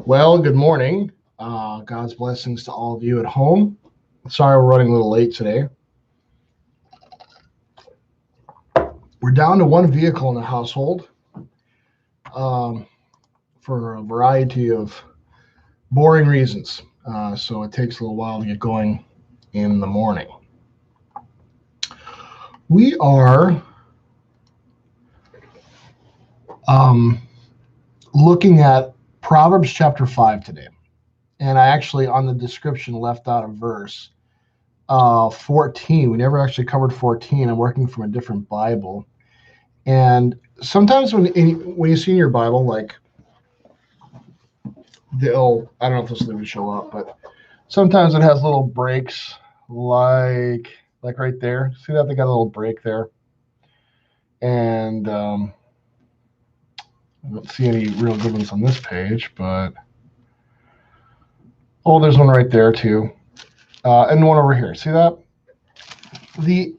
Well, good morning. God's blessings to all of you at home. Sorry we're running a little late today. We're down to one vehicle in the household for a variety of boring reasons. So it takes a little while to get going in the morning. We are looking at Proverbs Chapter 5 today. And I actually, on the description, left out a verse 14. We never actually covered 14. I'm working from a different Bible. And sometimes when you see in your Bible, like, I don't know if this will even show up, but sometimes it has little breaks, like right there. See that? They got a little break there. And I don't see any real good ones on this page, but oh, there's one right there too. And one over here. See that? The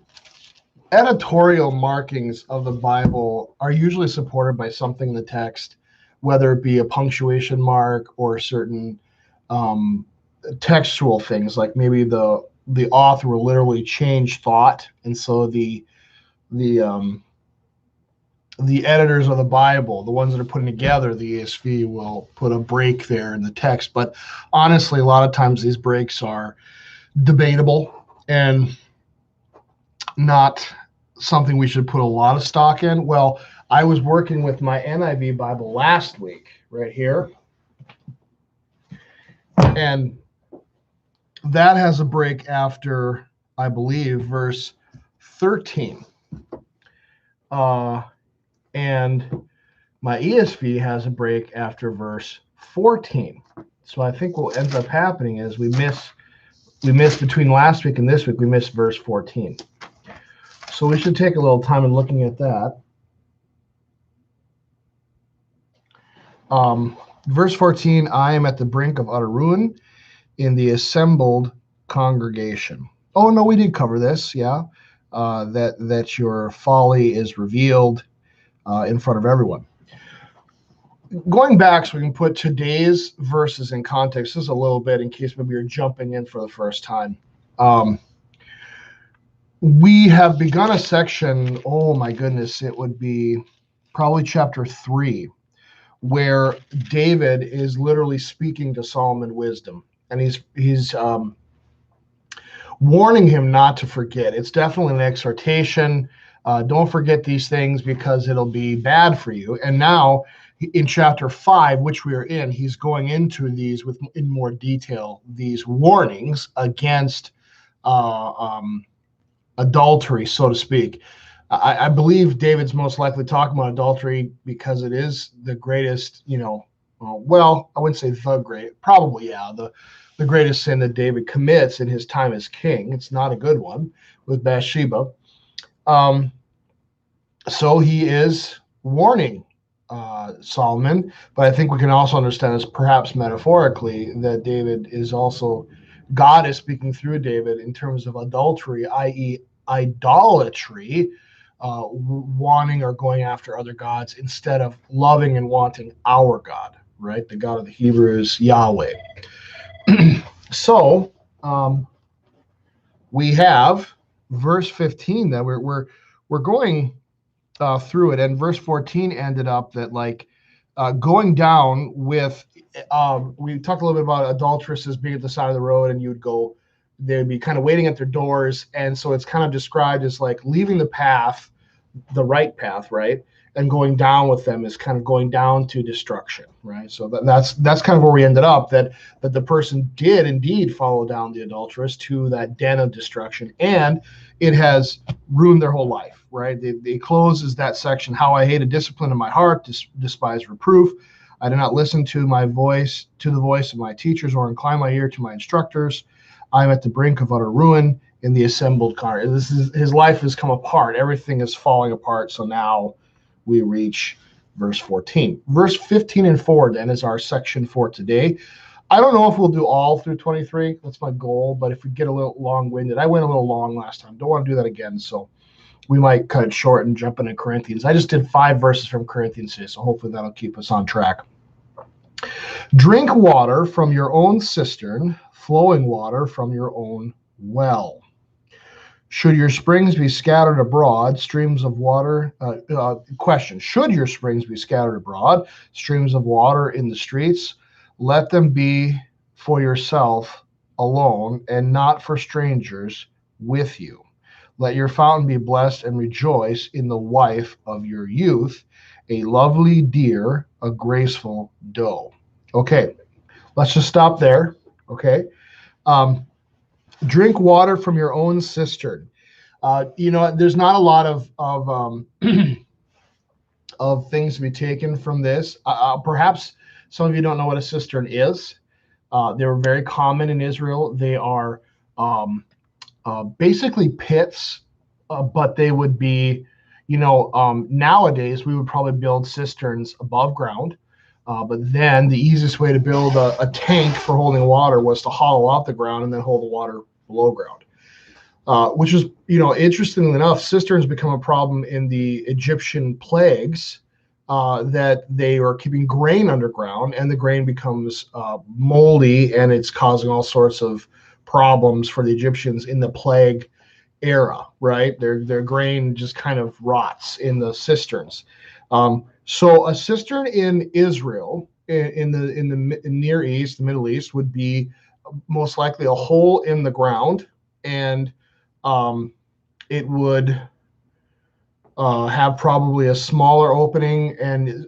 editorial markings of the Bible are usually supported by something in the text, whether it be a punctuation mark or certain textual things, like maybe the author will literally change thought, and so the editors of the Bible, the ones that are putting together the ESV, will put a break there in the text. But honestly, a lot of times these breaks are debatable and not something we should put a lot of stock in. Well, I was working with my NIV Bible last week, right here, and that has a break after, I believe, verse 13. And my ESV has a break after verse 14. So I think what ends up happening is we miss between last week and this week, we missed verse 14. So we should take a little time in looking at that. Verse 14, I am at the brink of utter ruin in the assembled congregation. Oh, no, we did cover this, yeah. That your folly is revealed in front of everyone. Going back so we can put today's verses in context, just a little bit in case maybe you're jumping in for the first time. We have begun a section, oh my goodness, it would be probably chapter 3, where David is literally speaking to Solomon wisdom, and he's warning him not to forget. It's definitely an exhortation. Don't forget these things because it'll be bad for you. And now in chapter 5, which we are in, he's going into these in more detail, these warnings against adultery, so to speak. I believe David's most likely talking about adultery because it is the greatest, well, I wouldn't say the great, probably, yeah, the greatest sin that David commits in his time as king. It's not a good one with Bathsheba. So he is warning Solomon, but I think we can also understand this perhaps metaphorically, that David is also, God is speaking through David in terms of adultery, i.e. idolatry, wanting or going after other gods instead of loving and wanting our God, right? The God of the Hebrews, Yahweh. So we have verse 15 that we're going through it, and verse 14 ended up that going down with we talked a little bit about adulteresses being at the side of the road, and they'd be kind of waiting at their doors, and so it's kind of described as like leaving the path, the right path, right, and going down with them is kind of going down to destruction, right? So that's kind of where we ended up, that the person did indeed follow down the adulteress to that den of destruction, and it has ruined their whole life, right? They closes that section, how I hated discipline in my heart, despise reproof. I did not listen to the voice of my teachers, or incline my ear to my instructors. I am at the brink of utter ruin in the assembled car. His life has come apart. Everything is falling apart. So now we reach verse 14. Verse 15 and forward then is our section for today. I don't know if we'll do all through 23. That's my goal. But if we get a little long-winded, I went a little long last time. Don't want to do that again. So we might cut it short and jump into Corinthians. I just did 5 verses from Corinthians today, so hopefully that'll keep us on track. Drink water from your own cistern, flowing water from your own well. Should your springs be scattered abroad, streams of water, question, should your springs be scattered abroad, streams of water in the streets, let them be for yourself alone and not for strangers with you. Let your fountain be blessed and rejoice in the wife of your youth, a lovely deer, a graceful doe. Okay, let's just stop there. Okay. Drink water from your own cistern. There's not a lot of of things to be taken from this. Perhaps some of you don't know what a cistern is. They were very common in Israel. They are basically pits, but they would be, nowadays we would probably build cisterns above ground. But then the easiest way to build a tank for holding water was to hollow out the ground and then hold the water below ground. Which is, interestingly enough, cisterns become a problem in the Egyptian plagues, that they are keeping grain underground and the grain becomes moldy and it's causing all sorts of problems for the Egyptians in the plague era, right? Their grain just kind of rots in the cisterns. So a cistern in Israel, in the Near East, the Middle East, would be most likely a hole in the ground, and it would have probably a smaller opening. And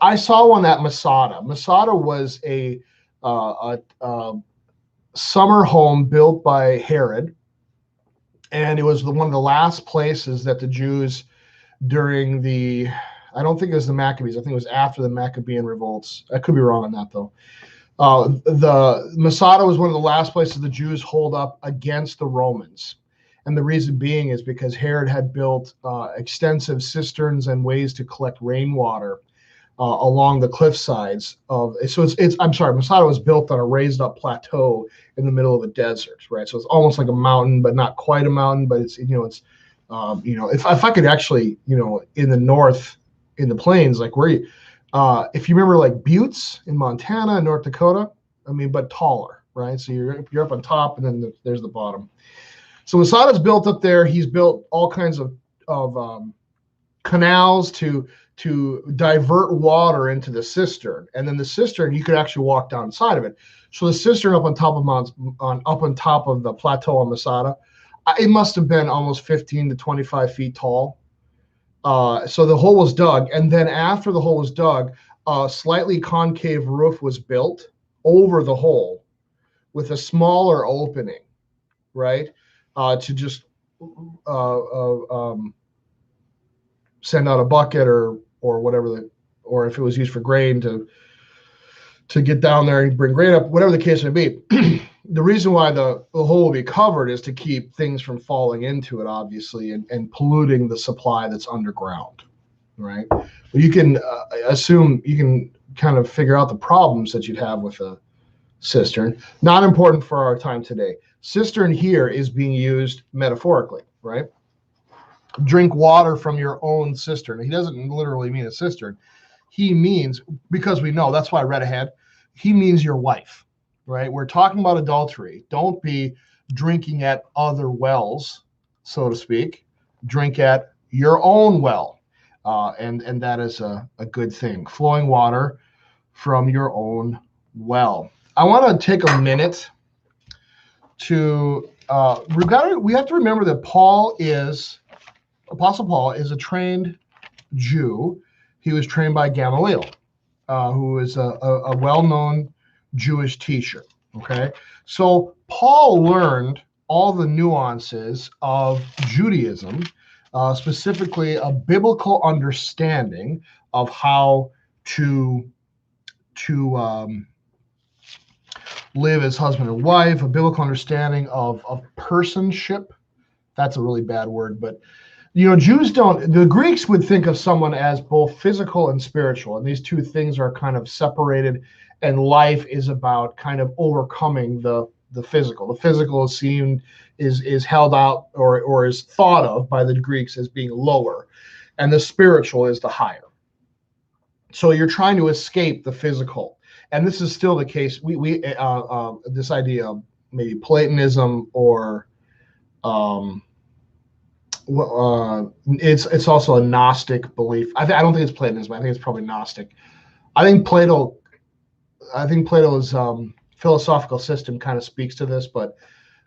I saw one at Masada. Masada was a summer home built by Herod, and it was one of the last places that the Jews during I don't think it was the Maccabees. I think it was after the Maccabean revolts. I could be wrong on that though. The Masada was one of the last places the Jews hold up against the Romans. And the reason being is because Herod had built extensive cisterns and ways to collect rainwater along the cliff sides Masada was built on a raised up plateau in the middle of a desert, right? So it's almost like a mountain, but not quite a mountain, but it's if I could actually, in the north, in the plains, like if you remember like Buttes in Montana and North Dakota, but taller, right? So you're up on top and then there's the bottom. So Masada's built up there. He's built all kinds of canals to divert water into the cistern, and then the cistern you could actually walk down inside of it. So the cistern up on top of the plateau on Masada, it must have been almost 15 to 25 feet tall. So the hole was dug, and then after the hole was dug, a slightly concave roof was built over the hole with a smaller opening, right? To just send out a bucket or whatever or if it was used for grain to get down there and bring grain up, whatever the case may be. The reason why the hole will be covered is to keep things from falling into it, obviously, and polluting the supply that's underground, right? But you can assume, you can kind of figure out the problems that you'd have with a cistern. Not important for our time today. Cistern here is being used metaphorically, right? Drink water from your own cistern. He doesn't literally mean a cistern. He means, because we know, that's why I read ahead, he means your wife, right? We're talking about adultery. Don't be drinking at other wells, so to speak. Drink at your own well. And that is a good thing. Flowing water from your own well. I want to take a minute to, we have to remember that Apostle Paul is a trained Jew. He was trained by Gamaliel, who is a well-known Jewish teacher, okay? So Paul learned all the nuances of Judaism, specifically a biblical understanding of how to live as husband and wife, a biblical understanding of personship. That's a really bad word, but Jews don't, the Greeks would think of someone as both physical and spiritual, and these two things are kind of separated, and life is about kind of overcoming the physical. The physical is seen, is held out or is thought of by the Greeks as being lower, and the spiritual is the higher. So you're trying to escape the physical, and this is still the case. We this idea of maybe Platonism or it's also a Gnostic belief. I don't think it's Platonism. I think it's probably Gnostic. I think Plato's philosophical system kind of speaks to this, but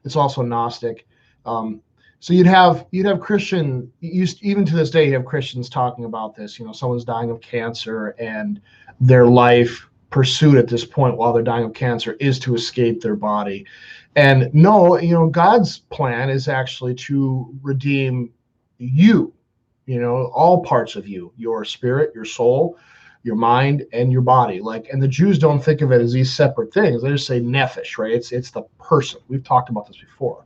it's also Gnostic. So you'd have Christian, even to this day, you have Christians talking about this. Someone's dying of cancer, and their life pursuit at this point while they're dying of cancer is to escape their body. And no, God's plan is actually to redeem you, all parts of you, your spirit, your soul, your mind, and your body. And the Jews don't think of it as these separate things. They just say nephesh, right? It's the person. We've talked about this before.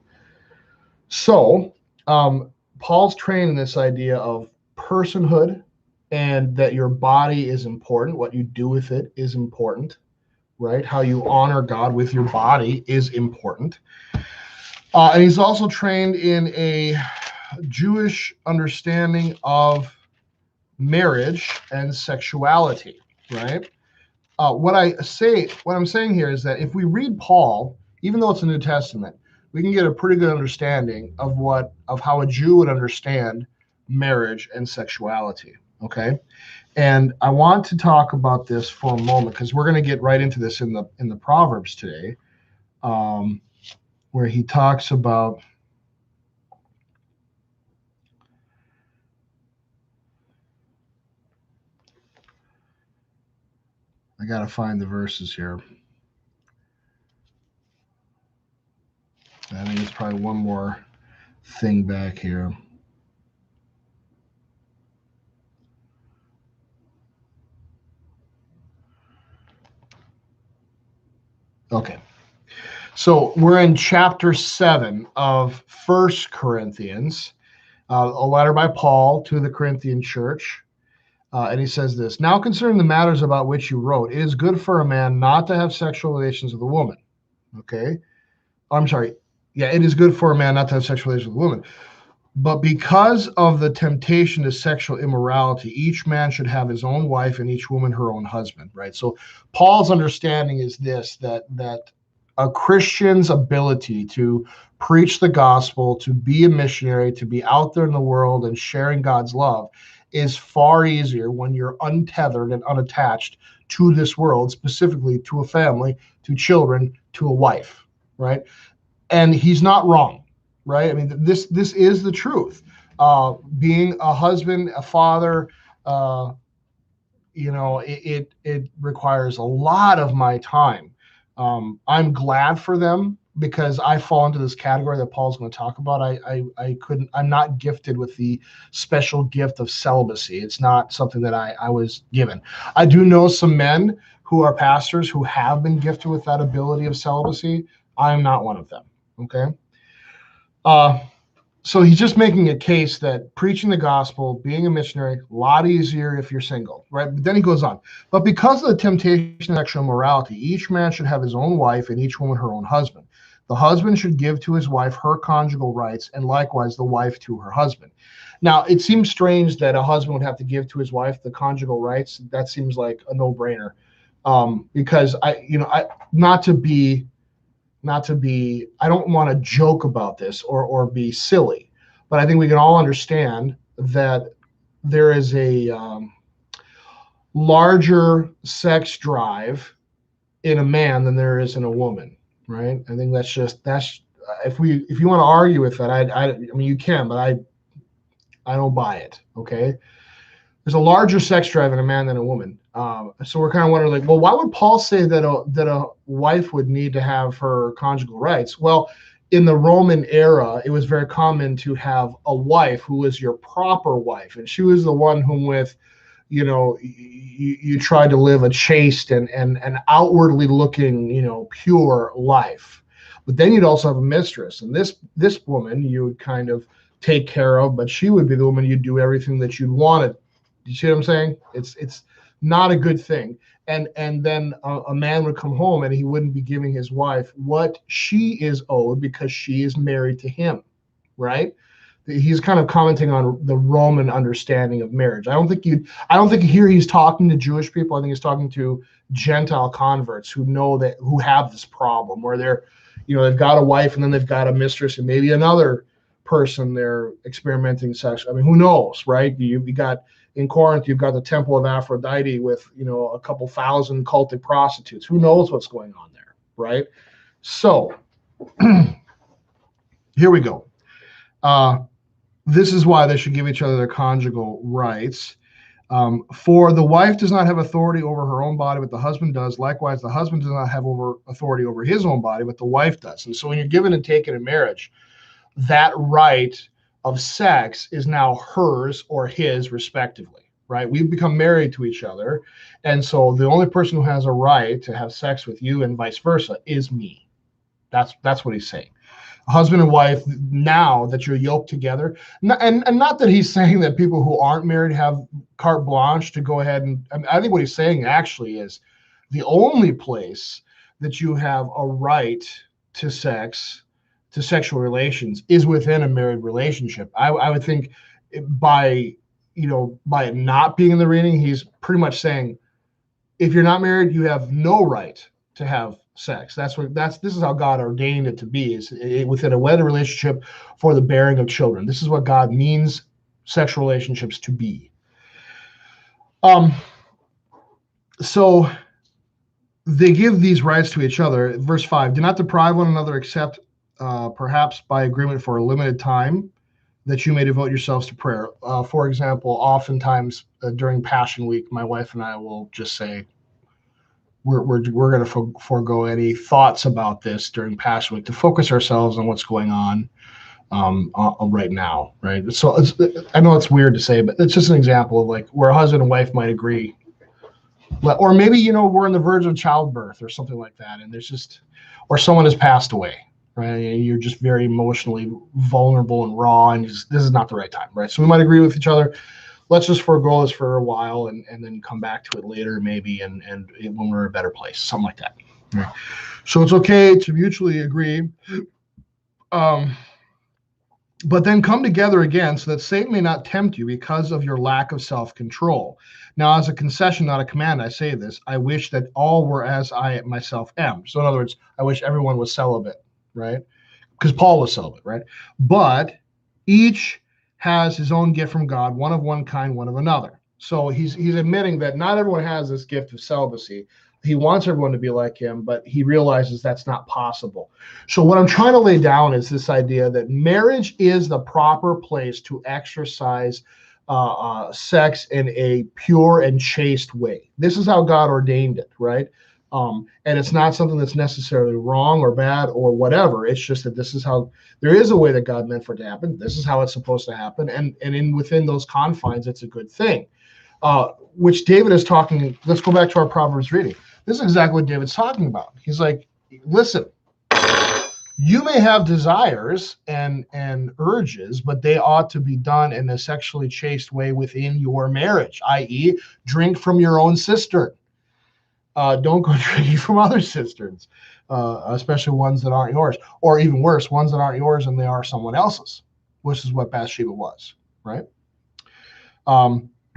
So Paul's trained in this idea of personhood, and that your body is important. What you do with it is important, right? How you honor God with your body is important. And he's also trained in a Jewish understanding of marriage and sexuality, right? What I'm saying here is that if we read Paul, even though it's a New Testament, we can get a pretty good understanding of how a Jew would understand marriage and sexuality. Okay, and I want to talk about this for a moment because we're going to get right into this in the Proverbs today, where he talks about I got to find the verses here. I think it's probably one more thing back here. Okay. So we're in chapter 7 of 1 Corinthians, a letter by Paul to the Corinthian church. And he says this: "Now concerning the matters about which you wrote, it is good for a man not to have sexual relations with a woman." Okay. I'm sorry. Yeah, it is good for a man not to have sexual relations with a woman. "But because of the temptation to sexual immorality, each man should have his own wife and each woman her own husband," right? So Paul's understanding is this, that a Christian's ability to preach the gospel, to be a missionary, to be out there in the world and sharing God's love is far easier when you're untethered and unattached to this world, specifically to a family, to children, to a wife, right? And he's not wrong, right? I mean, this is the truth. Being a husband, a father, it requires a lot of my time. I'm glad for them because I fall into this category that Paul's going to talk about. I'm not gifted with the special gift of celibacy. It's not something that I was given. I do know some men who are pastors who have been gifted with that ability of celibacy. I'm not one of them. Okay. So he's just making a case that preaching the gospel, being a missionary, a lot easier if you're single, right? But then he goes on. "But because of the temptation of sexual immorality, each man should have his own wife and each woman her own husband. The husband should give to his wife her conjugal rights, and likewise the wife to her husband." Now, it seems strange that a husband would have to give to his wife the conjugal rights. That seems like a no-brainer, because I don't want to joke about this or be silly, but I think we can all understand that there is a larger sex drive in a man than there is in a woman, right? I think that's if you want to argue with that, I mean, you can, but I don't buy it. Okay. There's a larger sex drive in a man than a woman. So we're kind of wondering, well, why would Paul say that a wife would need to have her conjugal rights? Well, in the Roman era, it was very common to have a wife who was your proper wife, and she was the one whom with you try to live a chaste and outwardly looking, pure life. But then you'd also have a mistress, and this woman you would kind of take care of, but she would be the woman you'd do everything that you'd wanted. You see what I'm saying? It's not a good thing. And then a man would come home and he wouldn't be giving his wife what she is owed because she is married to him, right? He's kind of commenting on the Roman understanding of marriage. I don't think here he's talking to Jewish people. I think he's talking to Gentile converts who have this problem where they've got a wife and then they've got a mistress and maybe another person they're experimenting sex. I mean, who knows, right? You got in Corinth, you've got the temple of Aphrodite with, a couple thousand cultic prostitutes. Who knows what's going on there, right? So here we go. This is why they should give each other their conjugal rights. For the wife does not have authority over her own body, but the husband does. Likewise, the husband does not have authority over his own body, but the wife does. And so when you're given and taken in marriage, that right of sex is now hers or his, respectively, right? We've become married to each other. And so the only person who has a right to have sex with you and vice versa is me. That's what he's saying. Husband and wife, now that you're yoked together, and not that he's saying that people who aren't married have carte blanche to go ahead and, I think what he's saying actually is the only place that you have a right to sex, to sexual relations, is within a married relationship. I would think by it not being in the reading, he's pretty much saying if you're not married, you have no right to have sex. This is how God ordained it to be, is within a wedded relationship for the bearing of children. This is what God means sexual relationships to be. So they give these rights to each other. Verse 5, do not deprive one another except perhaps by agreement for a limited time, that you may devote yourselves to prayer. For example, oftentimes during Passion Week, my wife and I will just say, we're going to forego any thoughts about this during Passion Week to focus ourselves on what's going on right now, right? So I know it's weird to say, but it's just an example of like where a husband and wife might agree, or maybe we're on the verge of childbirth or something like that, and or someone has passed away, right? And you're just very emotionally vulnerable and raw, and this is not the right time, right? So we might agree with each other. Let's just forego this for a while and then come back to it later, maybe, and when we're in a better place, something like that. Right. So it's okay to mutually agree, but then come together again so that Satan may not tempt you because of your lack of self-control. Now, as a concession, not a command, I say this: I wish that all were as I myself am. So in other words, I wish everyone was celibate, right? Because Paul was celibate, right? But each has his own gift from God, one of one kind, one of another. So he's admitting that not everyone has this gift of celibacy. He wants everyone to be like him, but he realizes that's not possible. So what I'm trying to lay down is this idea that marriage is the proper place to exercise sex in a pure and chaste way. This is how God ordained it, right? And it's not something that's necessarily wrong or bad or whatever. It's just that this is how there is a way that God meant for it to happen. This is how it's supposed to happen. And within those confines, it's a good thing, which David is talking. Let's go back to our Proverbs reading. This is exactly what David's talking about. He's like, listen, you may have desires and urges, but they ought to be done in a sexually chaste way within your marriage, i.e., drink from your own cistern. Don't go drinking from other cisterns, especially ones that aren't yours, or even worse, ones that aren't yours and they are someone else's, which is what Bathsheba was, right?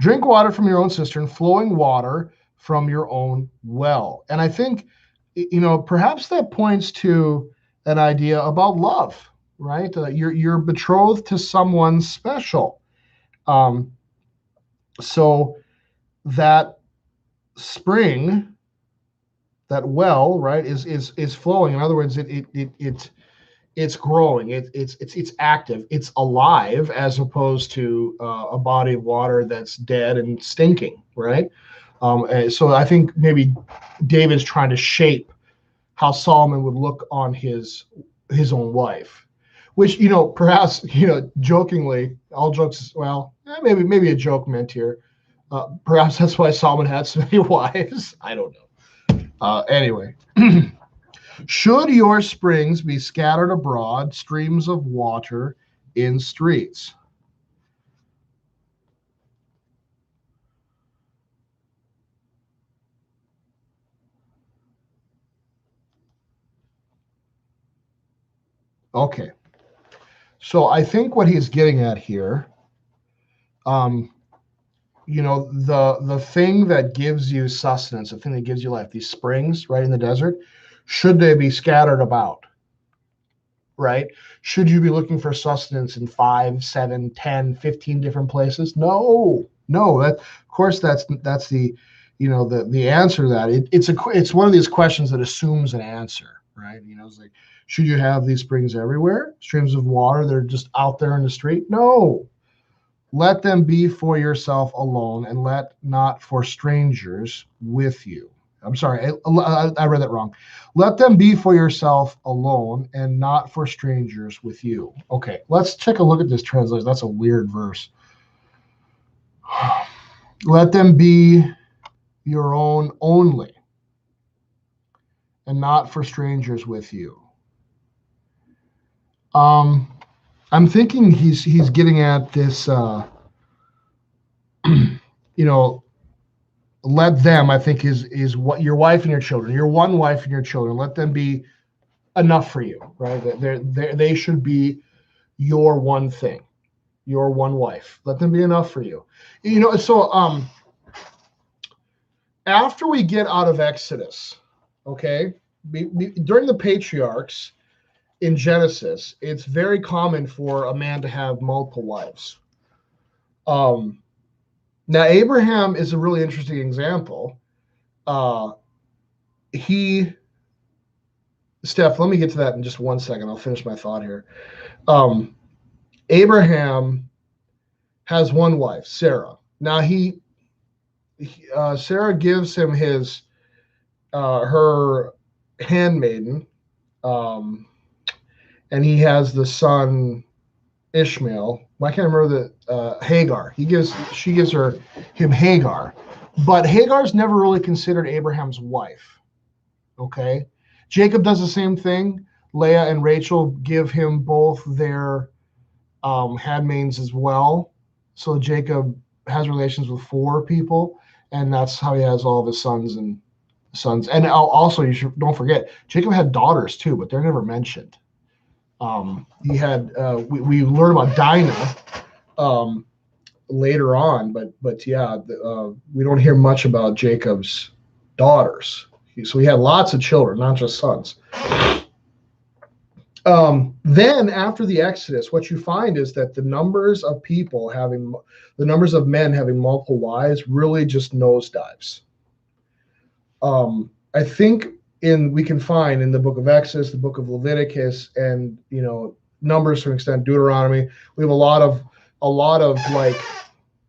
Drink water from your own cistern, flowing water from your own well. And I think, perhaps that points to an idea about love, right? You're betrothed to someone special. So that spring, that well, right, is flowing. In other words, it's growing. It's active. It's alive, as opposed to a body of water that's dead and stinking, right? So I think maybe David's trying to shape how Solomon would look on his own wife, which perhaps jokingly, all jokes, well, maybe a joke meant here. Perhaps that's why Solomon had so many wives. I don't know. Anyway, should your springs be scattered abroad, streams of water in streets? Okay. So I think what he's getting at here, the thing that gives you sustenance, the thing that gives you life, these springs right in the desert, should they be scattered about? Right? Should you be looking for sustenance in 5, 7, 10, 15 different places? No, no. That, of course, that's the, the answer to that. It's one of these questions that assumes an answer, right? It's like, should you have these springs everywhere? Streams of water that are just out there in the street? No. Let them be for yourself alone, and let not for strangers with you. I'm sorry, I read that wrong. Let them be for yourself alone and not for strangers with you. Okay, let's take a look at this translation. That's a weird verse. Let them be your own only and not for strangers with you. I'm thinking he's getting at this, let them, I think, is what your wife and your children, your one wife and your children, let them be enough for you, right? They should be your one thing, your one wife. Let them be enough for you. So after we get out of Exodus, okay, during the patriarchs in Genesis, it's very common for a man to have multiple wives. Now, Abraham is a really interesting example. Steph, let me get to that in just 1 second. I'll finish my thought here. Abraham has one wife, Sarah. Now, Sarah gives him her handmaiden, and he has the son Ishmael. I can't remember Hagar. She gives him Hagar, but Hagar's never really considered Abraham's wife. Okay, Jacob does the same thing. Leah and Rachel give him both their handmaids as well. So Jacob has relations with 4 people, and that's how he has all of his sons. And also, don't forget, Jacob had daughters too, but they're never mentioned. He had we learn about Dinah later on, but yeah, we don't hear much about Jacob's daughters. So he had lots of children, not just sons. Then after the Exodus, what you find is that the numbers of men having multiple wives really just nosedives. I think we can find in the book of Exodus, the book of Leviticus, and Numbers to an extent, Deuteronomy. We have a lot of like,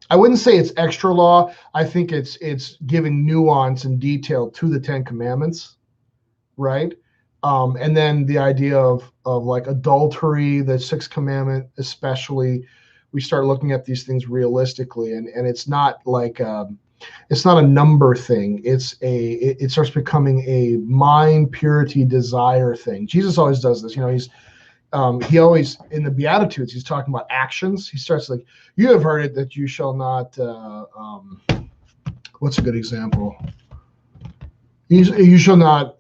I wouldn't say it's extra law. I think it's giving nuance and detail to the 10 Commandments, right? And then the idea of like adultery, the 6th commandment, especially, we start looking at these things realistically, and it's not like it's not a number thing. It starts becoming a mind purity desire thing. Jesus always does this. He always, in the Beatitudes, he's talking about actions. He starts like, you have heard it that you shall not, what's a good example? You shall not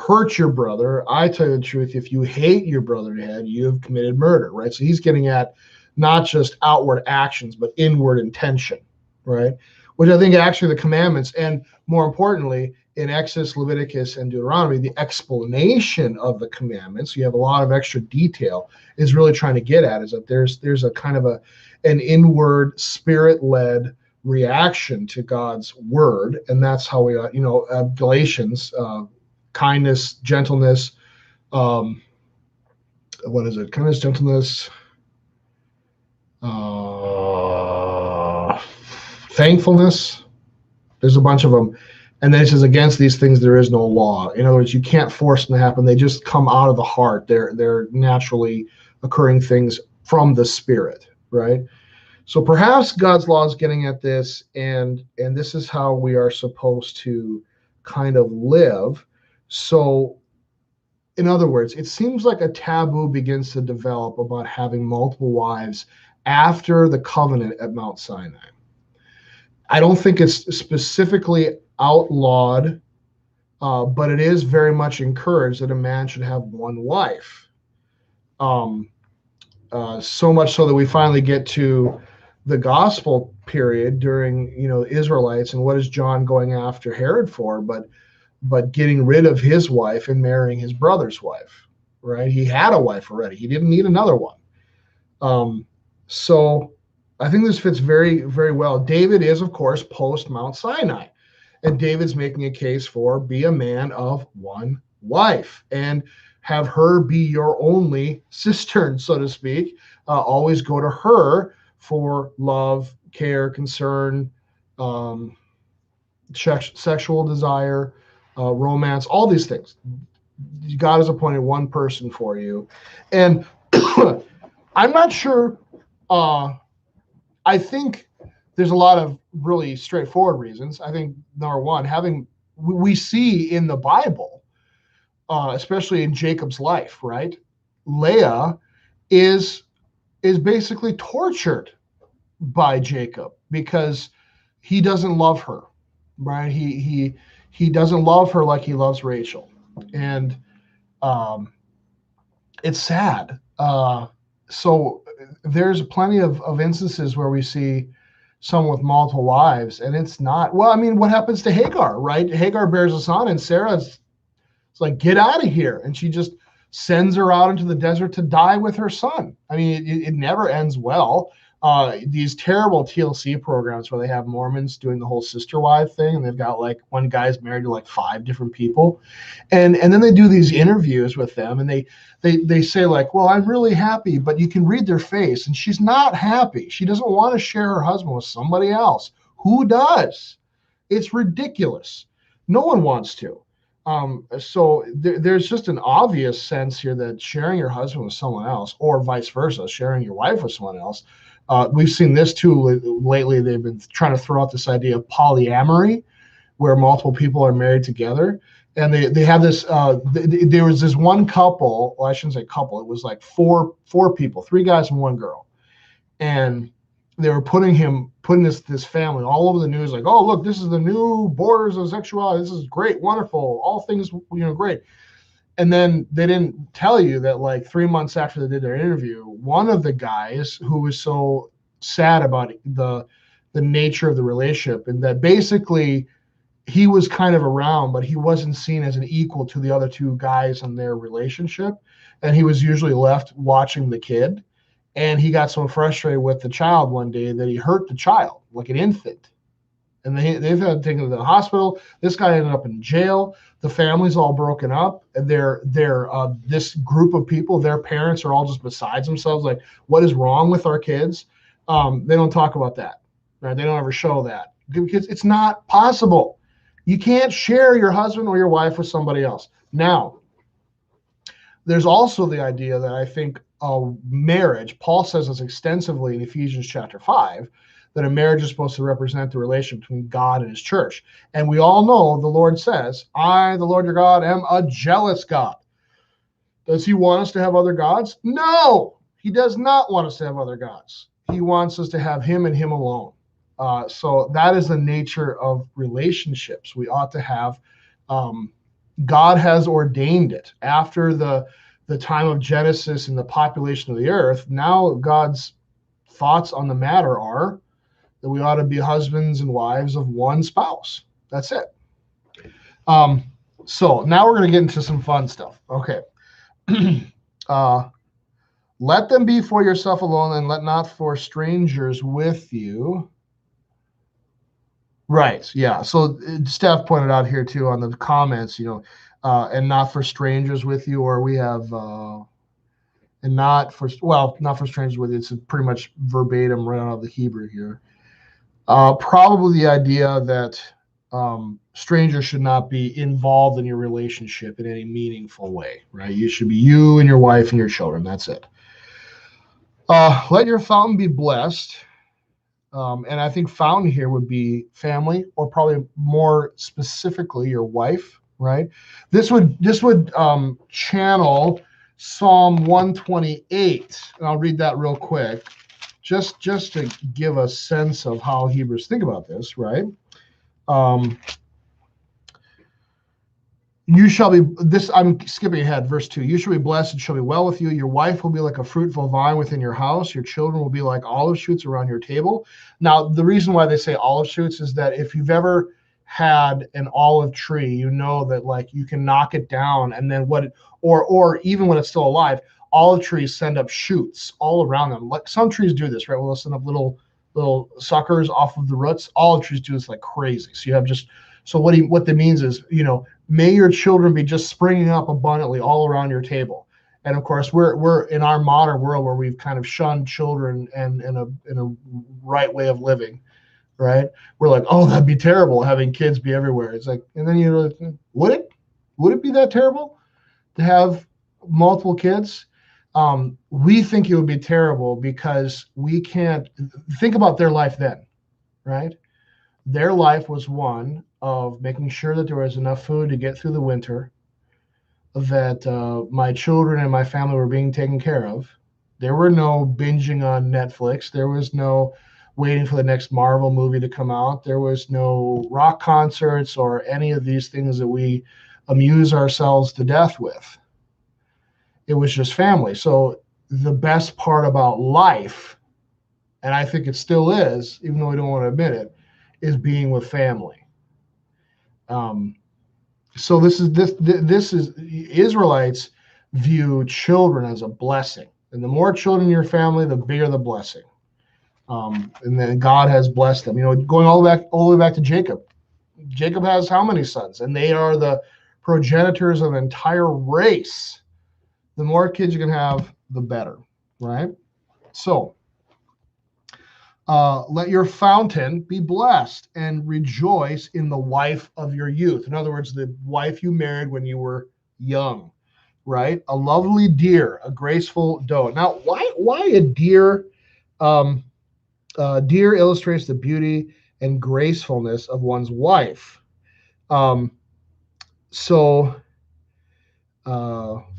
hurt your brother. I tell you the truth, if you hate your brother to hate, you have committed murder, right? So he's getting at not just outward actions, but inward intention, right? Which I think actually the commandments, and more importantly, in Exodus, Leviticus, and Deuteronomy, the explanation of the commandments, you have a lot of extra detail, is really trying to get at is that there's a kind of an inward spirit-led reaction to God's word, and that's how we Galatians, kindness, gentleness, what is it? Kindness, gentleness, thankfulness. There's a bunch of them. And then it says, against these things there is no law. In other words, you can't force them to happen. They just come out of the heart. They're naturally occurring things from the Spirit, right? So perhaps God's law is getting at this, and this is how we are supposed to kind of live. So in other words, it seems like a taboo begins to develop about having multiple wives after the covenant at Mount Sinai. I don't think it's specifically outlawed, but it is very much encouraged that a man should have one wife. So much so that we finally get to the gospel period during, Israelites, and what is John going after Herod for? But getting rid of his wife and marrying his brother's wife, right? He had a wife already. He didn't need another one. So I think this fits very, very well. David is, of course, post Mount Sinai, and David's making a case for be a man of one wife and have her be your only cistern, so to speak. Always go to her for love, care, concern, sexual desire, romance, all these things. God has appointed one person for you. And I'm not sure. I think there's a lot of really straightforward reasons. I think, number one, we see in the Bible, especially in Jacob's life, right? Leah is basically tortured by Jacob because he doesn't love her, right? He doesn't love her like he loves Rachel, and it's sad. So there's plenty of instances where we see someone with multiple wives, and it's not, well, I mean, what happens to Hagar, right? Hagar bears a son, and Sarah's like, get out of here. And she just sends her out into the desert to die with her son. I mean, it never ends well. These terrible TLC programs where they have Mormons doing the whole sister wife thing, and they've got like one guy's married to like 5 different people, and then they do these interviews with them, and they say like, well, I'm really happy, but you can read their face, and she's not happy. She doesn't want to share her husband with somebody else. Who does? It's ridiculous. No one wants to. So there's just an obvious sense here that sharing your husband with someone else, or vice versa, sharing your wife with someone else. We've seen this too lately. They've been trying to throw out this idea of polyamory, where multiple people are married together. And they have this, there was this one couple, well, I shouldn't say couple, it was like four people, 3 guys and 1 girl. And they were putting this family all over the news, like, oh, look, this is the new borders of sexuality. This is great, wonderful, all things, great. And then they didn't tell you that like 3 months after they did their interview, one of the guys who was so sad about the nature of the relationship, and that basically he was kind of around, but he wasn't seen as an equal to the other 2 guys in their relationship. And he was usually left watching the kid. And he got so frustrated with the child one day that he hurt the child like an infant. And they've had to take him to the hospital. This guy ended up in jail. The family's all broken up. And they're this group of people, their parents are all just besides themselves. Like, what is wrong with our kids? They don't talk about that. Right? They don't ever show that because it's not possible. You can't share your husband or your wife with somebody else. Now, there's also the idea that I think marriage, Paul says this extensively in Ephesians chapter 5, that a marriage is supposed to represent the relationship between God and his church. And we all know the Lord says, I, the Lord your God, am a jealous God. Does he want us to have other gods? No, he does not want us to have other gods. He wants us to have him and him alone. So that is the nature of relationships. We ought to have, God has ordained it after the time of Genesis and the population of the earth. Now God's thoughts on the matter are that we ought to be husbands and wives of one spouse. That's it. So now we're going to get into some fun stuff. Okay. Let them be for yourself alone, and let not for strangers with you. Right. Yeah. So Steph pointed out here too on the comments, and not for strangers with you, or we have, and not for strangers with you. It's pretty much verbatim right out of the Hebrew here. Probably the idea that strangers should not be involved in your relationship in any meaningful way, right? You should be you and your wife and your children. That's it. Let your fountain be blessed. And I think found here would be family, or probably more specifically your wife, right? This would channel Psalm 128, and I'll read that real quick, just to give a sense of how Hebrews think about this, right? Um, You shall be this. I'm skipping ahead. Verse 2. You shall be blessed and shall be well with you. Your wife will be like a fruitful vine within your house. Your children will be like olive shoots around your table. Now, the reason why they say olive shoots is that if you've ever had an olive tree, you know that like you can knock it down, and then or even when it's still alive, olive trees send up shoots all around them. Like some trees do this, right? Well, they'll send up little suckers off of the roots. Olive trees do this like crazy. So you have just so what that means is, may your children be just springing up abundantly all around your table. And of course, we're in our modern world where we've kind of shunned children and in a right way of living, right? We're like, oh, that'd be terrible having kids be everywhere. It's like, and then would it be that terrible to have multiple kids? We think it would be terrible because we can't think about their life then, right? Their life was one of making sure that there was enough food to get through the winter, that my children and my family were being taken care of. There were no binging on Netflix. There was no waiting for the next Marvel movie to come out. There was no rock concerts or any of these things that we amuse ourselves to death with. It was just family. So the best part about life, and I think it still is, even though we don't want to admit it, is being with family. So this is Israelites view children as a blessing, and the more children in your family, the bigger the blessing. And then God has blessed them. Going all the way back to Jacob. Jacob has how many sons? And they are the progenitors of an entire race. The more kids you can have, the better, right? So let your fountain be blessed and rejoice in the wife of your youth. In other words, the wife you married when you were young, right? A lovely deer, a graceful doe. Now, why a deer? Deer illustrates the beauty and gracefulness of one's wife. So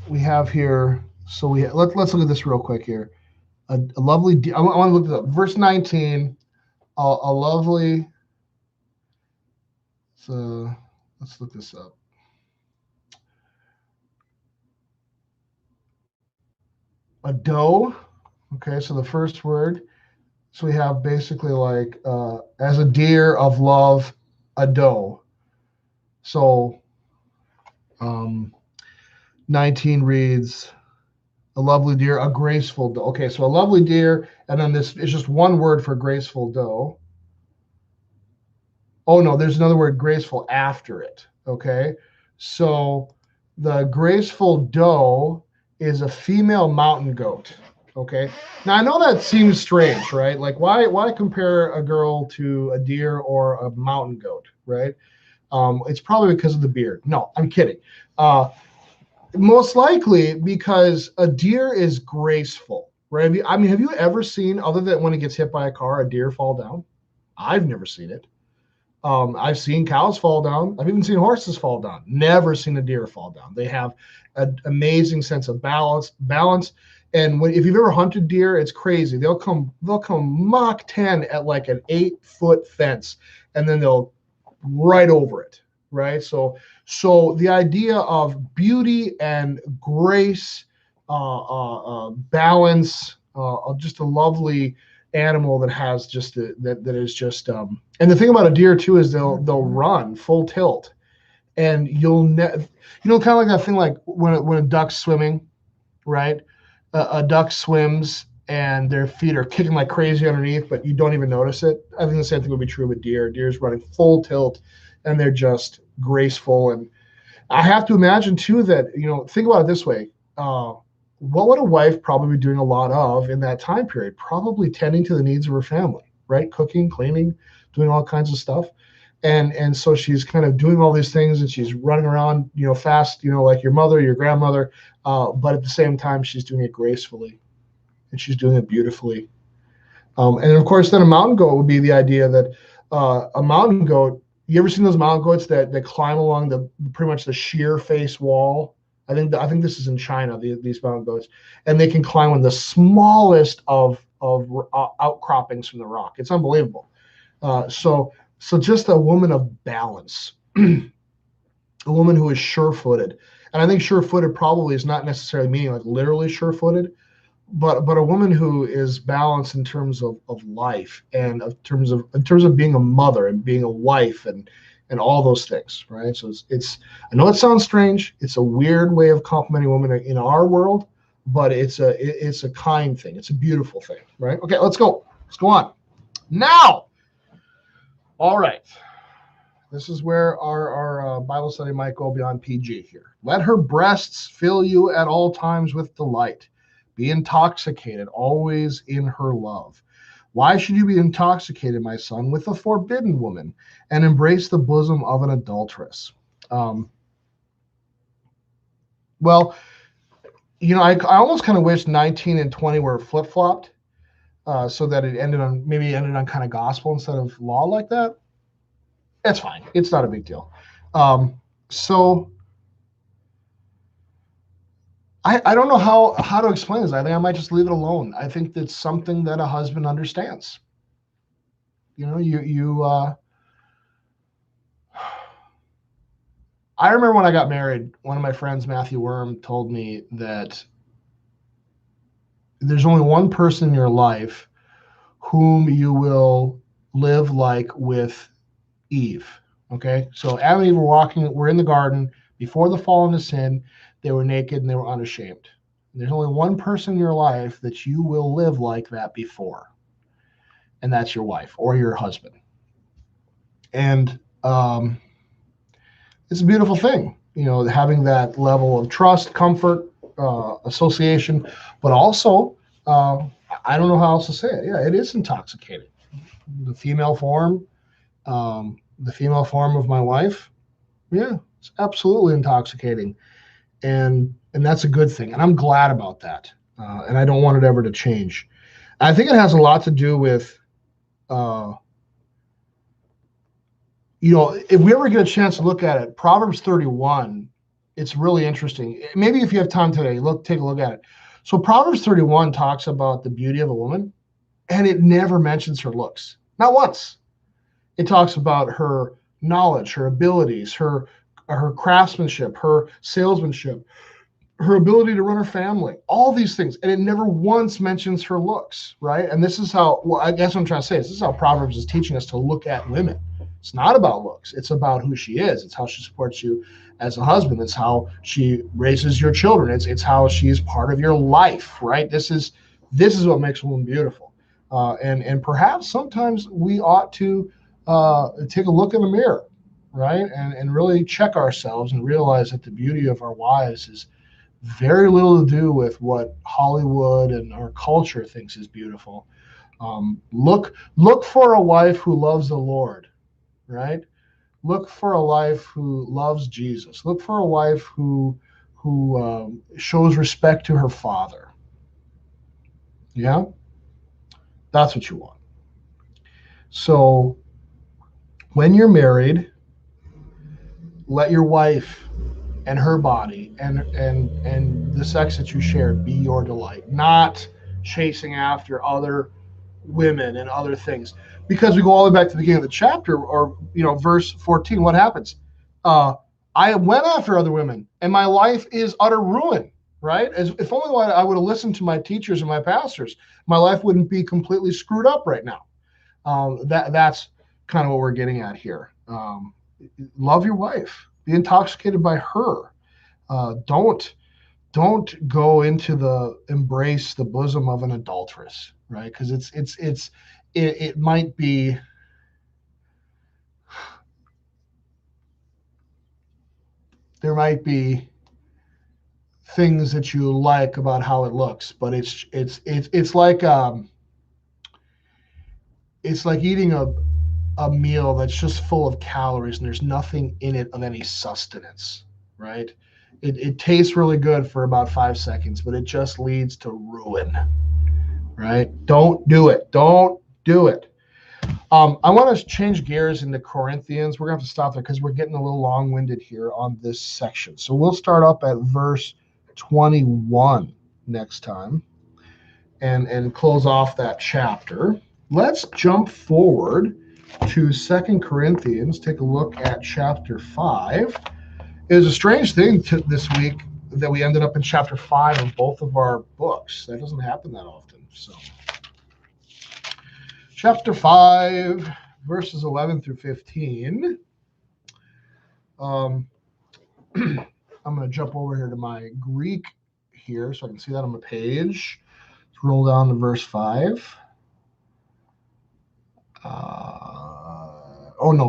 we have here. So let's look at this real quick here. A lovely deer. I want to look at verse 19. A lovely. So let's look this up. A doe. Okay, so the first word. So we have basically like as a deer of love, a doe. So 19 reads, a lovely deer, a graceful doe. Okay, so a lovely deer, and then this is just one word for graceful doe. Oh no, there's another word, graceful, after it. Okay, so the graceful doe is a female mountain goat. Okay, now I know that seems strange, right? Like why compare a girl to a deer or a mountain goat, right? It's probably because of the beard. No, I'm kidding. Most likely because a deer is graceful, right? Have you ever seen, other than when it gets hit by a car, a deer fall down? I've never seen it. I've seen cows fall down. I've even seen horses fall down. Never seen a deer fall down. They have an amazing sense of balance. And if you've ever hunted deer, it's crazy. They'll come Mach 10 at like an 8-foot fence, and then they'll right over it, right? So the idea of beauty and grace, balance, just a lovely animal that has just that is just and the thing about a deer too is they'll run full tilt, and kind of like that thing like when a duck's swimming, right? A duck swims and their feet are kicking like crazy underneath, but you don't even notice it. I think the same thing would be true of a deer. Deer's running full tilt, and they're just graceful. And I have to imagine too that, think about it this way. What would a wife probably be doing a lot of in that time period? Probably tending to the needs of her family, right? Cooking, cleaning, doing all kinds of stuff. And so she's kind of doing all these things, and she's running around, fast, like your mother, your grandmother. But at the same time, she's doing it gracefully, and she's doing it beautifully. And of course, then a mountain goat would be the idea that a mountain goat. You ever seen those mountain goats that climb along the pretty much the sheer face wall? I think this is in China. These mountain goats, and they can climb on the smallest of outcroppings from the rock. It's unbelievable. So just a woman of balance, a woman who is sure-footed, and I think sure-footed probably is not necessarily meaning like literally sure-footed, but a woman who is balanced in terms of life and in terms of being a mother and being a wife and all those things, right? So it's I know it sounds strange. It's a weird way of complimenting women in our world, but it's a kind thing. It's a beautiful thing, right? Okay, let's go. Let's go on. Now, all right. This is where our Bible study might go beyond PG here. Let her breasts fill you at all times with delight. Be intoxicated always in her love. Why should you be intoxicated, my son, with a forbidden woman and embrace the bosom of an adulteress? Well, I almost kind of wish 19 and 20 were flip-flopped so that it ended on kind of gospel instead of law like that. That's fine. It's not a big deal. So I don't know how to explain this. I think I might just leave it alone. I think that's something that a husband understands. I remember when I got married, one of my friends, Matthew Worm, told me that there's only one person in your life whom you will live like with Eve. Okay, so Adam and Eve were in the garden before the fall into sin. They were naked and they were unashamed. And there's only one person in your life that you will live like that before, and that's your wife or your husband. And it's a beautiful thing, having that level of trust, comfort, association, but also, I don't know how else to say it. Yeah, it is intoxicating. The female form of my wife, yeah, it's absolutely intoxicating, and that's a good thing, and I'm glad about that, and I don't want it ever to change. I think it has a lot to do with, if we ever get a chance to look at it, Proverbs 31, it's really interesting. Maybe if you have time today, take a look at it. So Proverbs 31 talks about the beauty of a woman, and it never mentions her looks, not once. It talks about her knowledge, her abilities, her craftsmanship, her salesmanship, her ability to run her family, all these things. And it never once mentions her looks, right? And this is I guess what I'm trying to say is this is how Proverbs is teaching us to look at women. It's not about looks. It's about who she is. It's how she supports you as a husband. It's how she raises your children. It's how she is part of your life, right? This is what makes a woman beautiful. And perhaps sometimes we ought to take a look in the mirror, right? And really check ourselves and realize that the beauty of our wives is very little to do with what Hollywood and our culture thinks is beautiful. Look for a wife who loves the Lord, right? Look for a wife who loves Jesus. Look for a wife who shows respect to her father. Yeah, that's what you want. So when you're married, let your wife and her body and the sex that you share be your delight, not chasing after other women and other things. Because we go all the way back to the beginning of the chapter, or verse 14. What happens? I went after other women, and my life is utter ruin. Right? If only I would have listened to my teachers and my pastors, my life wouldn't be completely screwed up right now. That's kind of what we're getting at here. Love your wife. Be intoxicated by her. Don't go into embrace the bosom of an adulteress, right? Because it might be, there might be things that you like about how it looks, but it's like eating a meal that's just full of calories and there's nothing in it of any sustenance, right? It tastes really good for about 5 seconds, but it just leads to ruin. right? Don't do it. Don't do it. I want to change gears into Corinthians. We're going to have to stop there because we're getting a little long-winded here on this section. So we'll start up at verse 21 next time and close off that chapter. Let's jump forward to 2 Corinthians. Take a look at chapter 5. It was a strange thing this week that we ended up in chapter 5 of both of our books. That doesn't happen that often. So, chapter 5, verses 11 through 15. I'm going to jump over here to my Greek here so I can see that on the page. Let's roll down to verse 5.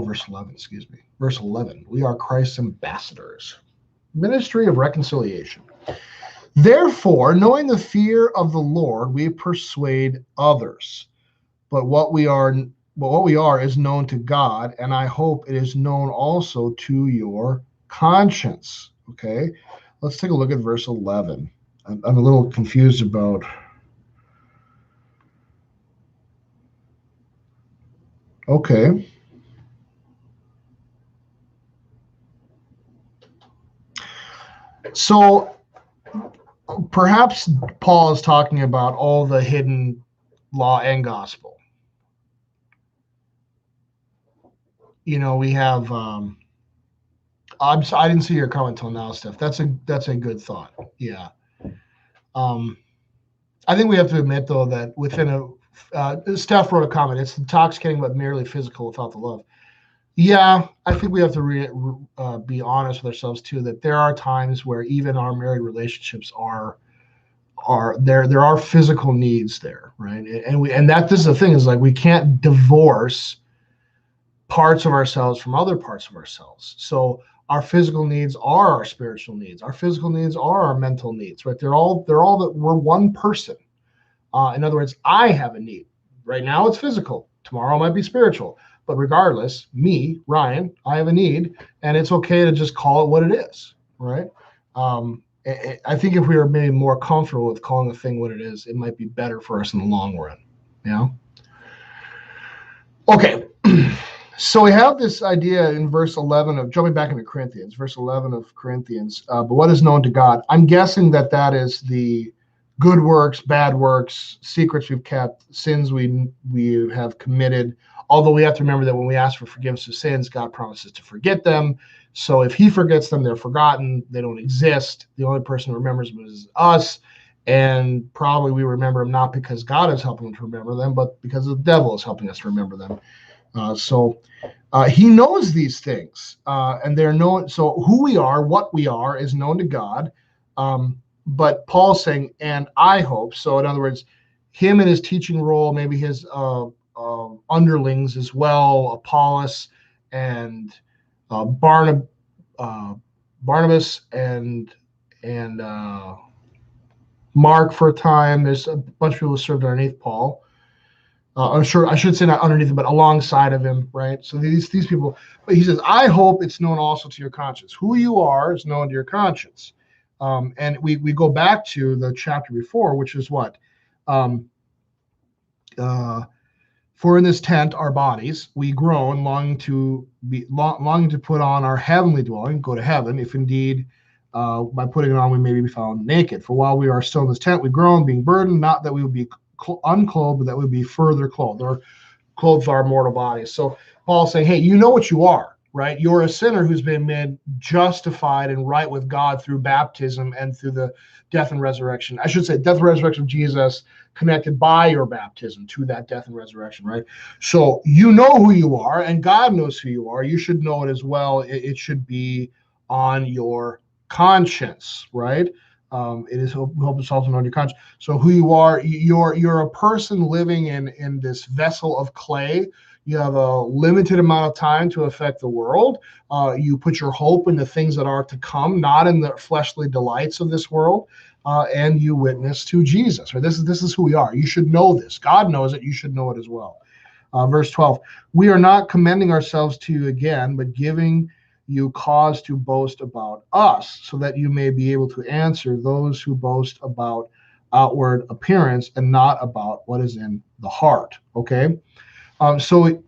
Verse 11, excuse me. Verse 11, we are Christ's ambassadors. Ministry of reconciliation. Therefore, knowing the fear of the Lord, we persuade others. But what we are is known to God, and I hope it is known also to your conscience. Okay, let's take a look at verse 11. I'm a little confused about. Okay. So perhaps Paul is talking about all the hidden law and gospel. We have. I didn't see your comment till now, Steph. That's a good thought. Yeah. I think we have to admit though that within Steph wrote a comment. It's intoxicating but merely physical without the love. Yeah, I think we have to be honest with ourselves too, that there are times where even our married relationships are there are physical needs there, right? And this is the thing, is like we can't divorce parts of ourselves from other parts of ourselves. So our physical needs are our spiritual needs. Our physical needs are our mental needs, right? They're all that we're one person. In other words, I have a need. Right now it's physical. Tomorrow it might be spiritual. But regardless, me, Ryan, I have a need, and it's okay to just call it what it is, right? I think if we were maybe more comfortable with calling a thing what it is, it might be better for us in the long run. Yeah. Okay. So we have this idea in verse 11 of jumping back into Corinthians, verse 11 of Corinthians. But what is known to God? I'm guessing that is the good works, bad works, secrets we've kept, sins we have committed. Although we have to remember that when we ask for forgiveness of sins, God promises to forget them. So if he forgets them, they're forgotten. They don't exist. The only person who remembers them is us. And probably we remember them not because God is helping us to remember them, but because the devil is helping us to remember them. So he knows these things, and they're known. So who we are, what we are, is known to God. But Paul's saying, and I hope. So in other words, him in his teaching role, maybe his underlings as well, Apollos and Barnabas and Mark for a time. There's a bunch of people who served underneath Paul. I'm sure I should say not underneath him, but alongside of him, right? So these people. But he says, I hope it's known also to your conscience. Who you are is known to your conscience. And we go back to the chapter before, which is what? For in this tent, our bodies, we groan, longing to put on our heavenly dwelling, go to heaven, if indeed by putting it on we may be found naked. For while we are still in this tent, we groan, being burdened, not that we would be unclothed, but that we would be further clothed, or clothed our mortal bodies. So Paul's saying, hey, you know what you are, right? You're a sinner who's been made justified and right with God through baptism and through the death and resurrection. I should say death and resurrection of Jesus, connected by your baptism to that death and resurrection, right? So you know who you are, and God knows who you are. You should know it as well. It should be on your conscience, right? It is hope it's also on your conscience. So who you are, you're a person living in this vessel of clay. You have a limited amount of time to affect the world. You put your hope in the things that are to come, not in the fleshly delights of this world. And you witness to Jesus. Right? This is who we are. You should know this. God knows it. You should know it as well. Verse 12. We are not commending ourselves to you again, but giving you cause to boast about us, so that you may be able to answer those who boast about outward appearance and not about what is in the heart. Okay. So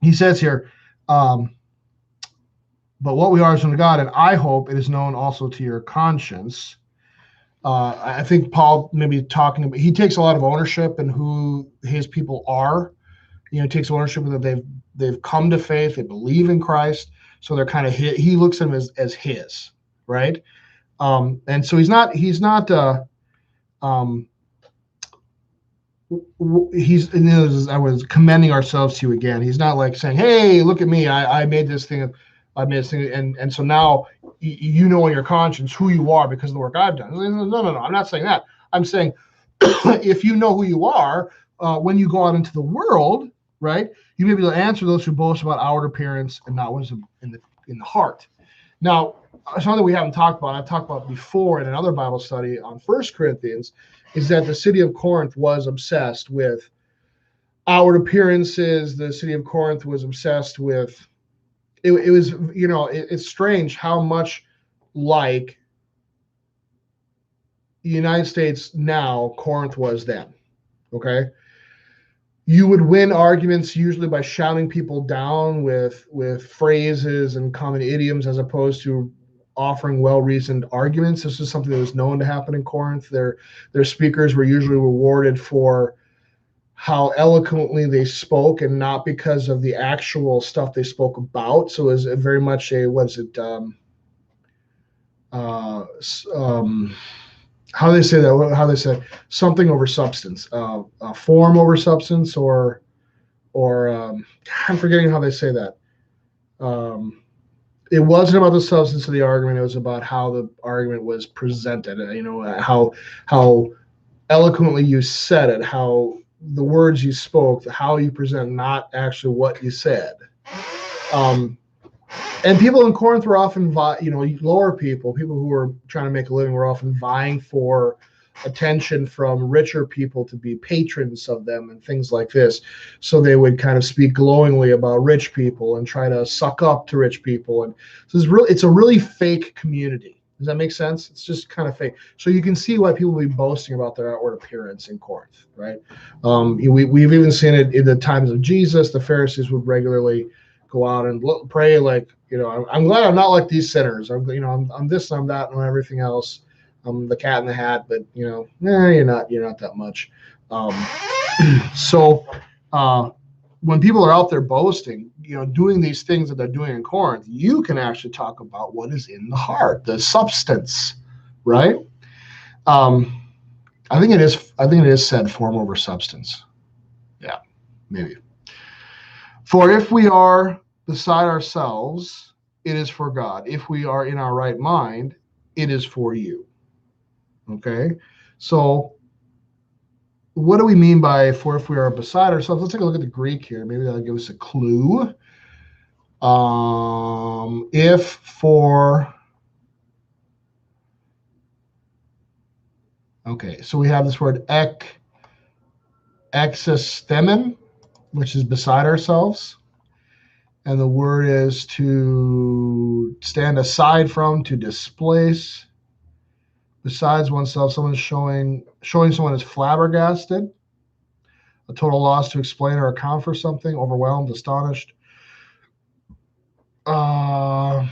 he says here, but what we are is from God, and I hope it is known also to your conscience. I think Paul maybe talking about, he takes a lot of ownership in who his people are. He takes ownership that they've come to faith, they believe in Christ, so they're kind of he looks at them as his, right? And so he's not I was commending ourselves to you again. He's not like saying, hey, look at me, I made this thing, and so now you know in your conscience who you are because of the work I've done. No, I'm not saying that. I'm saying if you know who you are, when you go out into the world, right, you may be able to answer those who boast about outward appearance and not what's in the heart. Now, something we haven't talked about, I've talked about before in another Bible study on 1 Corinthians, is that the city of Corinth was obsessed with outward appearances. The city of Corinth was obsessed with, it was, it's strange how much like the United States now Corinth was then, okay? You would win arguments usually by shouting people down with phrases and common idioms as opposed to offering well-reasoned arguments. This is something that was known to happen in Corinth. Their speakers were usually rewarded for how eloquently they spoke and not because of the actual stuff they spoke about. So it was very much a, how they say that? How they say something over substance, form over substance, or I'm forgetting how they say that. It wasn't about the substance of the argument; it was about how the argument was presented. How eloquently you said it, how the words you spoke, how you present, not actually what you said. And people in Corinth were often, lower people who were trying to make a living were often vying for attention from richer people to be patrons of them and things like this. So they would kind of speak glowingly about rich people and try to suck up to rich people. And so it's a really fake community. Does that make sense? It's just kind of fake. So you can see why people would be boasting about their outward appearance in Corinth, right? We've even seen it in the times of Jesus. The Pharisees would regularly go out and pray like, I'm glad I'm not like these sinners. I'm this, I'm that, and everything else. I'm the cat in the hat, but you're not that much. So when people are out there boasting, doing these things that they're doing in Corinth, you can actually talk about what is in the heart, the substance, right? I think it is said form over substance. Yeah, maybe. For if we are beside ourselves, it is for God. If we are in our right mind, it is for you. Okay? So what do we mean by for if we are beside ourselves? Let's take a look at the Greek here. Maybe that'll give us a clue. If for... Okay, so we have this word exostemen, which is beside ourselves. And the word is to stand aside from, to displace. Besides oneself, someone is showing someone is flabbergasted, a total loss to explain or account for something, overwhelmed, astonished. Lost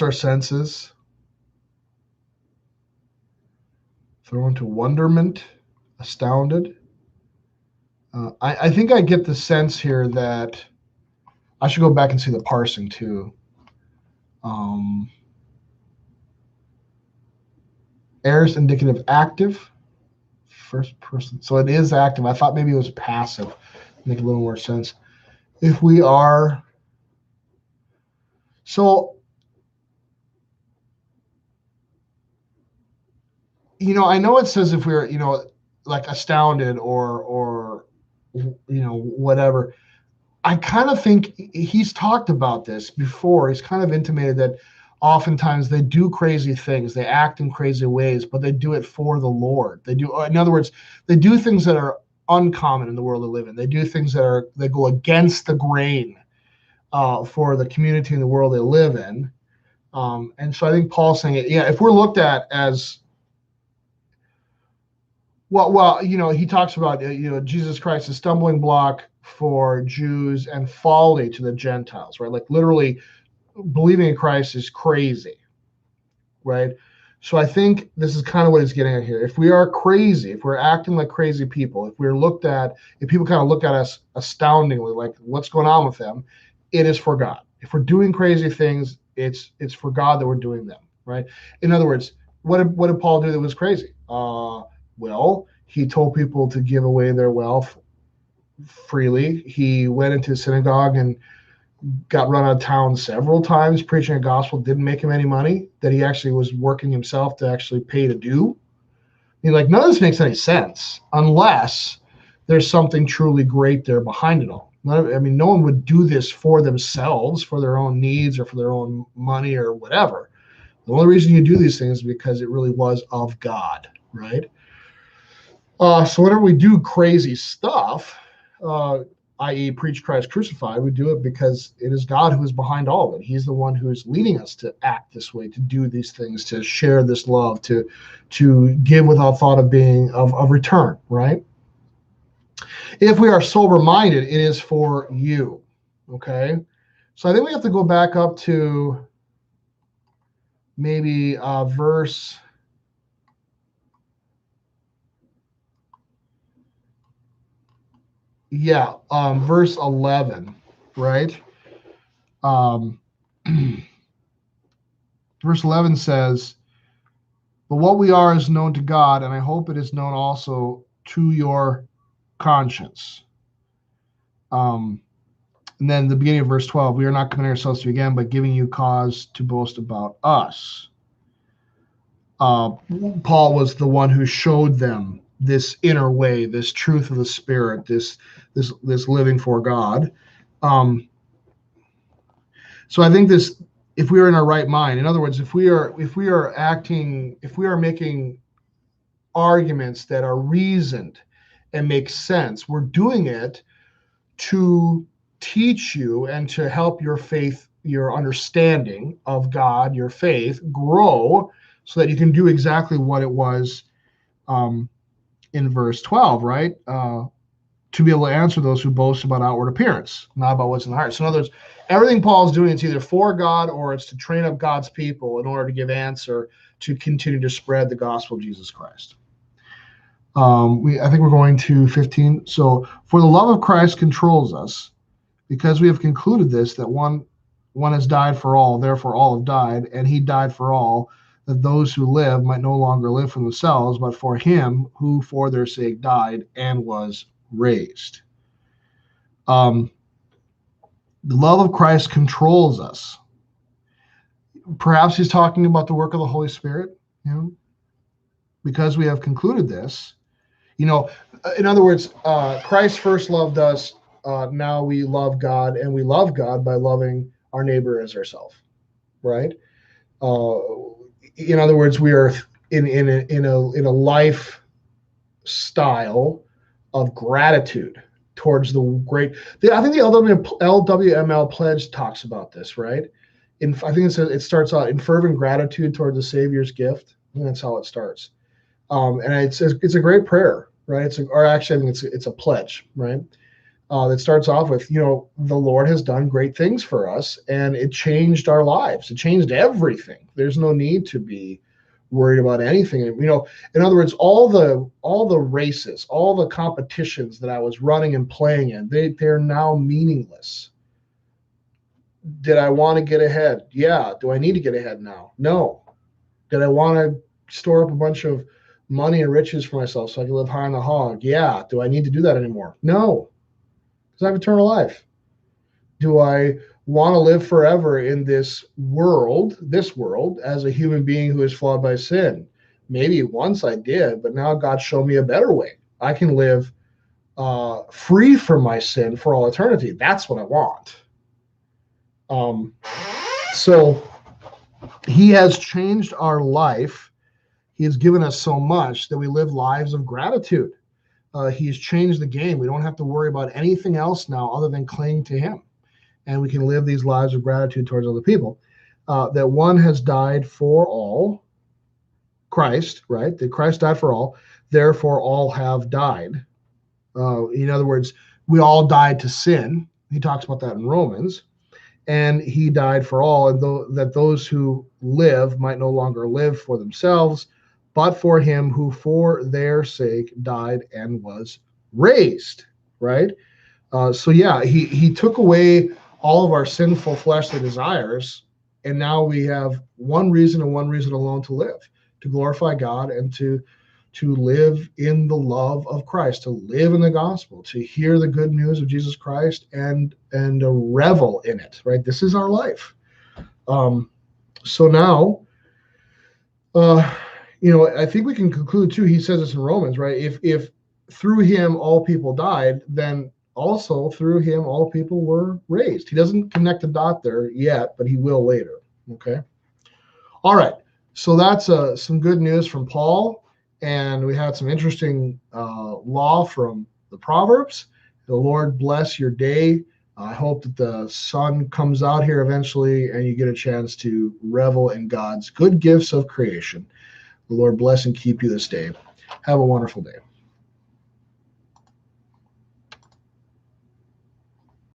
our senses. Thrown into wonderment, astounded. I think I get the sense here that I should go back and see the parsing too. Aorist indicative active, first person. So it is active. I thought maybe it was passive. Make a little more sense. If we are, so, I know it says if we're, like astounded or whatever. I kind of think he's talked about this before. He's kind of intimated that oftentimes they do crazy things. They act in crazy ways, but they do it for the Lord. In other words, they do things that are uncommon in the world they live in. They do things that go against the grain for the community and the world they live in. And so I think Paul's saying, if we're looked at as well, he talks about, Jesus Christ, a stumbling block for Jews and folly to the Gentiles, right? Like literally believing in Christ is crazy, right? So I think this is kind of what he's getting at here. If we are crazy, if we're acting like crazy people, if people kind of look at us astoundingly, like what's going on with them, it is for God. If we're doing crazy things, it's for God that we're doing them, right? In other words, what did Paul do that was crazy? Well, he told people to give away their wealth freely. He went into a synagogue and got run out of town several times preaching a gospel, didn't make him any money that he actually was working himself to actually pay to do. Like, none of this makes any sense unless there's something truly great there behind it all. No one would do this for themselves, for their own needs or for their own money or whatever. The only reason you do these things is because it really was of God, right? So whenever we do crazy stuff, i.e. preach Christ crucified, we do it because it is God who is behind all of it. He's the one who is leading us to act this way, to do these things, to share this love, to give without thought of being of return, right? If we are sober-minded, it is for you, okay? So I think we have to go back up to maybe verse 11, right? Verse 11 says, "But what we are is known to God, and I hope it is known also to your conscience." And then the beginning of verse 12, "We are not committing ourselves to you again, but giving you cause to boast about us." Paul was the one who showed them this inner way, this truth of the Spirit, this living for God. So I think this, if we are in our right mind, in other words, if we are making arguments that are reasoned and make sense, we're doing it to teach you and to help your faith, your understanding of God, your faith grow, so that you can do exactly what it was in verse 12, right? To be able to answer those who boast about outward appearance, not about what's in the heart. So in other words, everything Paul's doing, it's either for God or it's to train up God's people in order to give answer to continue to spread the gospel of Jesus Christ. I think we're going to 15. So, "For the love of Christ controls us, because we have concluded this, that one has died for all, therefore all have died, and he died for all, that those who live might no longer live for themselves, but for him who for their sake died and was raised." The love of Christ controls us. Perhaps he's talking about the work of the Holy Spirit, because we have concluded this. In other words, Christ first loved us. Now we love God, and we love God by loving our neighbor as ourselves, right? In other words, we are in a lifestyle of gratitude towards the great. I think the LWML pledge talks about this, right? I think it starts out in fervent gratitude toward the Savior's gift. I think that's how it starts. And it's a great prayer, right? I think it's a pledge, right? That starts off with, the Lord has done great things for us, and it changed our lives. It changed everything. There's no need to be worried about anything. In other words, all the races, all the competitions that I was running and playing in, they're now meaningless. Did I want to get ahead? Yeah. Do I need to get ahead now? No. Did I want to store up a bunch of money and riches for myself so I can live high on the hog? Yeah. Do I need to do that anymore? No. Because I have eternal life. Do I want to live forever in this world, as a human being who is flawed by sin? Maybe once I did, but now God showed me a better way. I can live free from my sin for all eternity. That's what I want. So he has changed our life. He has given us so much that we live lives of gratitude. He's changed the game. We don't have to worry about anything else now other than clinging to him. And we can live these lives of gratitude towards other people. that one has died for all, Christ, right? That Christ died for all, therefore all have died. In other words, we all died to sin. He talks about that in Romans. And he died for all, and that those who live might no longer live for themselves, but for him who for their sake died and was raised, right? So yeah, he took away all of our sinful fleshly desires, and now we have one reason and one reason alone to live, to glorify God and to live in the love of Christ, to live in the gospel, to hear the good news of Jesus Christ and revel in it, right? This is our life. So now, I think we can conclude too, he says this in Romans, right? If through him all people died, then also through him all people were raised. He doesn't connect the dot there yet, but he will later, okay? All right, so that's some good news from Paul. And we had some interesting law from the Proverbs. The Lord bless your day. I hope that the sun comes out here eventually and you get a chance to revel in God's good gifts of creation. The Lord bless and keep you this day. Have a wonderful day.